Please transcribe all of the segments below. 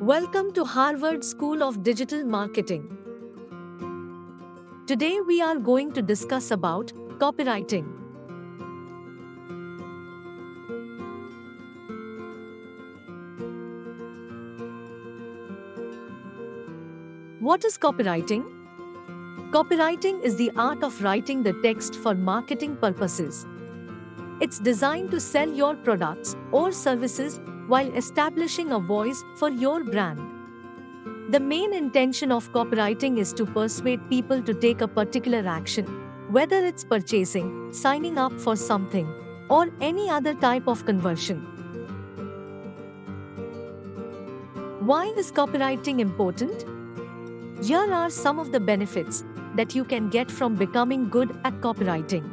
Welcome to Harvard School of Digital Marketing. Today we are going to discuss about copywriting. What is copywriting? Copywriting is the art of writing the text for marketing purposes. It's designed to sell your products or services while establishing a voice for your brand. The main intention of copywriting is to persuade people to take a particular action, whether it's purchasing, signing up for something, or any other type of conversion. Why is copywriting important? Here are some of the benefits that you can get from becoming good at copywriting.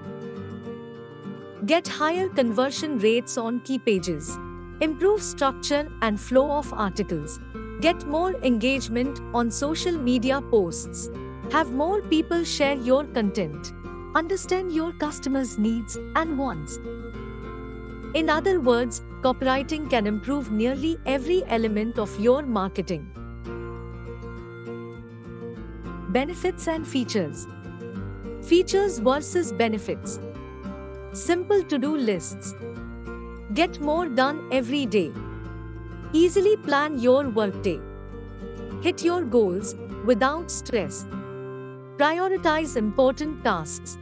Get higher conversion rates on key pages. Improve structure and flow of articles. Get more engagement on social media posts. Have more people share your content. Understand your customers' needs and wants. In other words, copywriting can improve nearly every element of your marketing. Benefits and features. Features versus benefits. Simple to-do lists. Get more done every day. Easily plan your workday. Hit your goals without stress. Prioritize important tasks.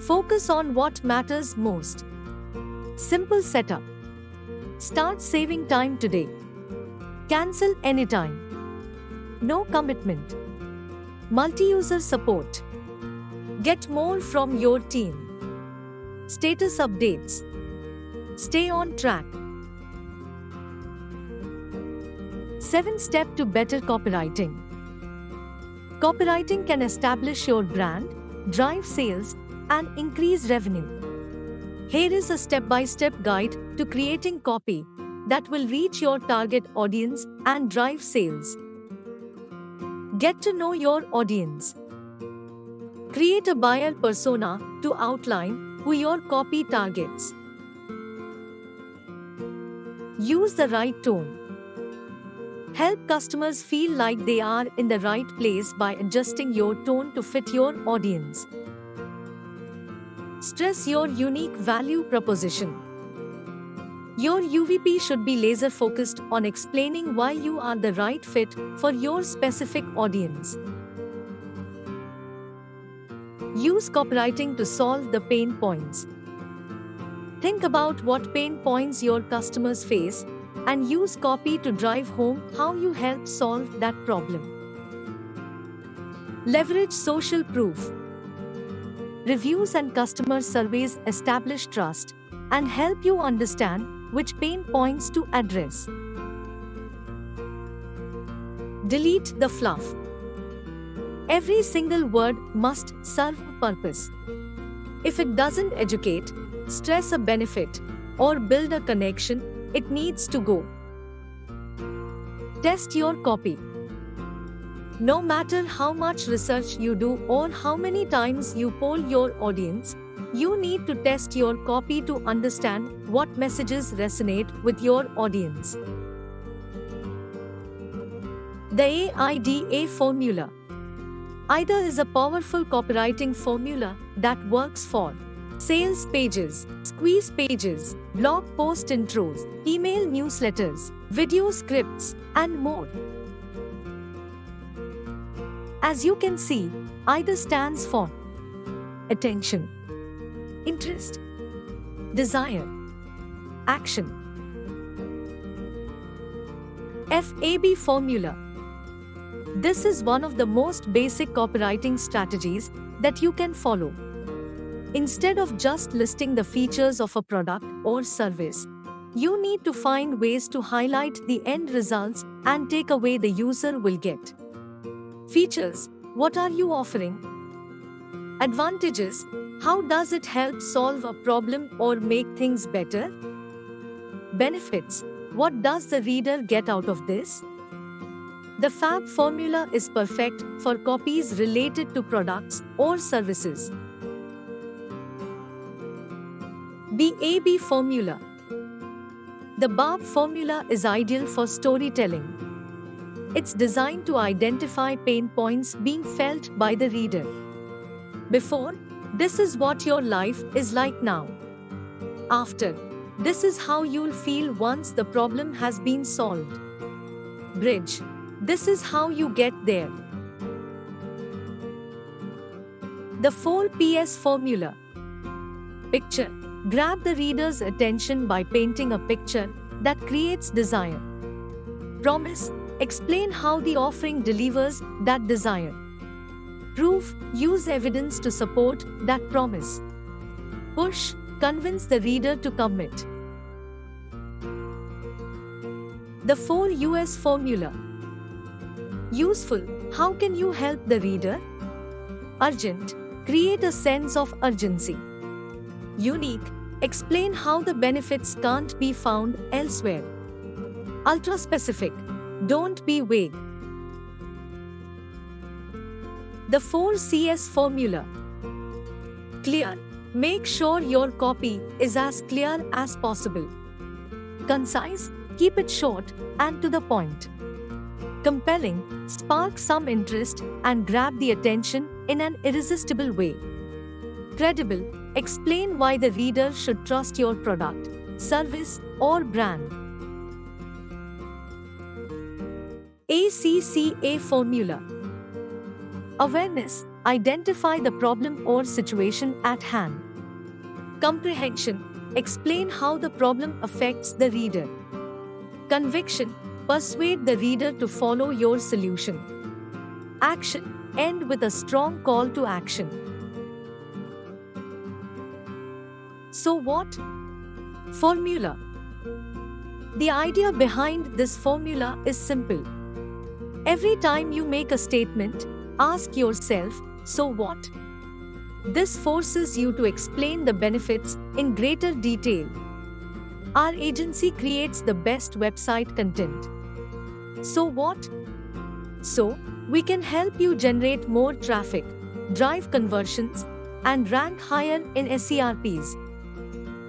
Focus on what matters most. Simple setup. Start saving time today. Cancel anytime. No commitment. Multi-user support. Get more from your team. Status updates. Stay on track. 7 Steps to better copywriting. Copywriting can establish your brand, drive sales, and increase revenue. Here is a step-by-step guide to creating copy that will reach your target audience and drive sales. Get to know your audience. Create a buyer persona to outline who your copy targets. Use the right tone. Help customers feel like they are in the right place by adjusting your tone to fit your audience. Stress your unique value proposition. Your UVP should be laser focused on explaining why you are the right fit for your specific audience. Use copywriting to solve the pain points. Think about what pain points your customers face and use copy to drive home how you help solve that problem. Leverage social proof. Reviews and customer surveys establish trust and help you understand which pain points to address. Delete the fluff. Every single word must serve a purpose. If it doesn't educate, stress a benefit, or build a connection, it needs to go. Test your copy. No matter how much research you do or how many times you poll your audience, you need to test your copy to understand what messages resonate with your audience. The AIDA formula. AIDA is a powerful copywriting formula that works for sales pages, squeeze pages, blog post intros, email newsletters, video scripts, and more. As you can see, AIDA stands for attention, interest, desire, action. FAB formula. This is one of the most basic copywriting strategies that you can follow. Instead of just listing the features of a product or service, you need to find ways to highlight the end results and take away the user will get. Features. What are you offering? Advantages. How does it help solve a problem or make things better? Benefits. What does the reader get out of this? The FAB formula is perfect for copies related to products or services. BAB formula. The BAB formula is ideal for storytelling. It's designed to identify pain points being felt by the reader. Before, this is what your life is like now. After, this is how you'll feel once the problem has been solved. Bridge, this is how you get there. The 4PS formula. Picture. Grab the reader's attention by painting a picture that creates desire. Promise. Explain how the offering delivers that desire. Proof. Use evidence to support that promise. Push. Convince the reader to commit. The 4US formula. Useful. How can you help the reader? Urgent. Create a sense of urgency. Unique. Explain how the benefits can't be found elsewhere. Ultra-specific. Don't be vague. The 4CS formula. Clear. Make sure your copy is as clear as possible. Concise. Keep it short and to the point. Compelling. Spark some interest and grab the attention in an irresistible way. Credible. Explain why the reader should trust your product, service, or brand. ACCA formula. Awareness. Identify the problem or situation at hand. Comprehension. Explain how the problem affects the reader. Conviction. Persuade the reader to follow your solution. Action. End with a strong call to action. So what? Formula. The idea behind this formula is simple. Every time you make a statement, ask yourself, so what? This forces you to explain the benefits in greater detail. Our agency creates the best website content. So what? So, we can help you generate more traffic, drive conversions, and rank higher in SERPs.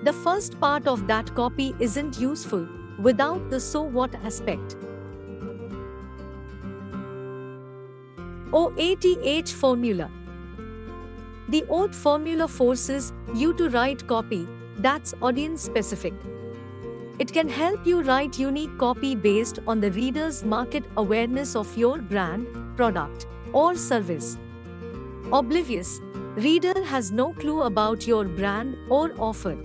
The first part of that copy isn't useful without the so what aspect. OATH formula. The OAT formula forces you to write copy that's audience specific. It can help you write unique copy based on the reader's market awareness of your brand, product, or service. Oblivious. Reader has no clue about your brand or offer.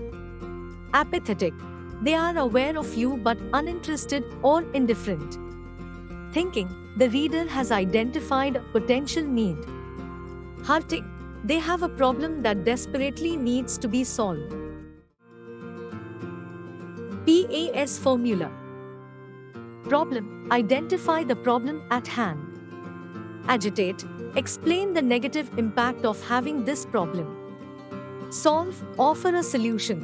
Apathetic. They are aware of you but uninterested or indifferent. Thinking. The reader has identified a potential need. Hurting. They have a problem that desperately needs to be solved. PAS formula. Problem. Identify the problem at hand. Agitate. Explain the negative impact of having this problem. Solve. Offer a solution.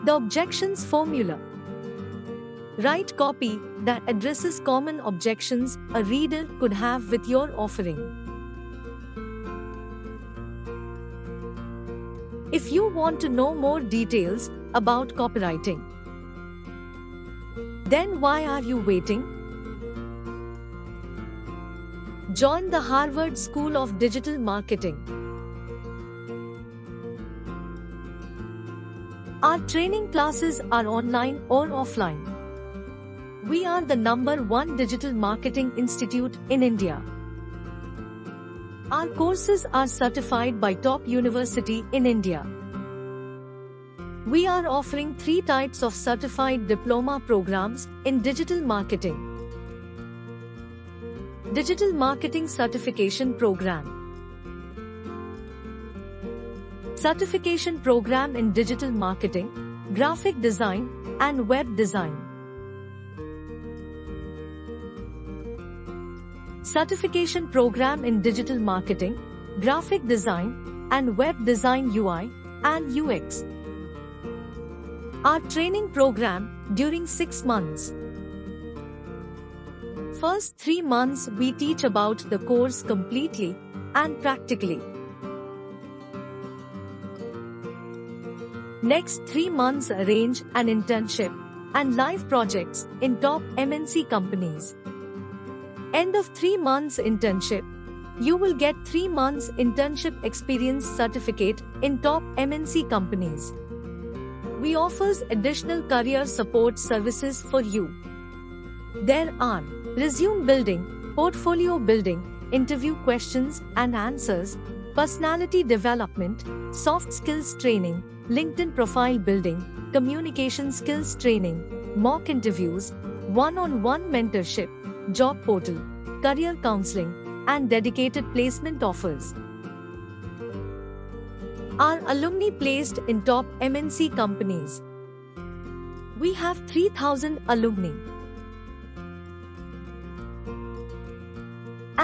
The objections formula. Write copy that addresses common objections a reader could have with your offering. If you want to know more details about copywriting, then why are you waiting? Join the Harvard School of Digital Marketing. Our training classes are online or offline. We are the #1 digital marketing institute in India. Our courses are certified by top university in India. We are offering 3 types of certified diploma programs in digital marketing. Digital Marketing Certification Program. Certification Program in Digital Marketing, Graphic Design, and Web Design. Certification Program in Digital Marketing, Graphic Design, and Web Design UI and UX. Our training program during 6 months. First 3 months we teach about the course completely and practically. Next 3 months arrange an internship and live projects in top MNC companies. End of 3 months internship. You will get 3 months internship experience certificate in top MNC companies. We offers additional career support services for you. There are resume building, portfolio building, interview questions and answers, personality development, soft skills training, LinkedIn profile building, communication skills training, mock interviews, one-on-one mentorship, job portal, career counseling, and dedicated placement offers. Our alumni placed in top MNC companies. We have 3,000 alumni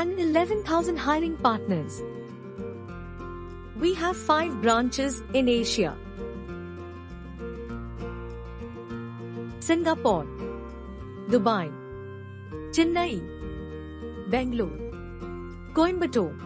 and 11,000 hiring partners. We have 5 branches in Asia: Singapore, Dubai, Chennai, Bangalore, Coimbatore,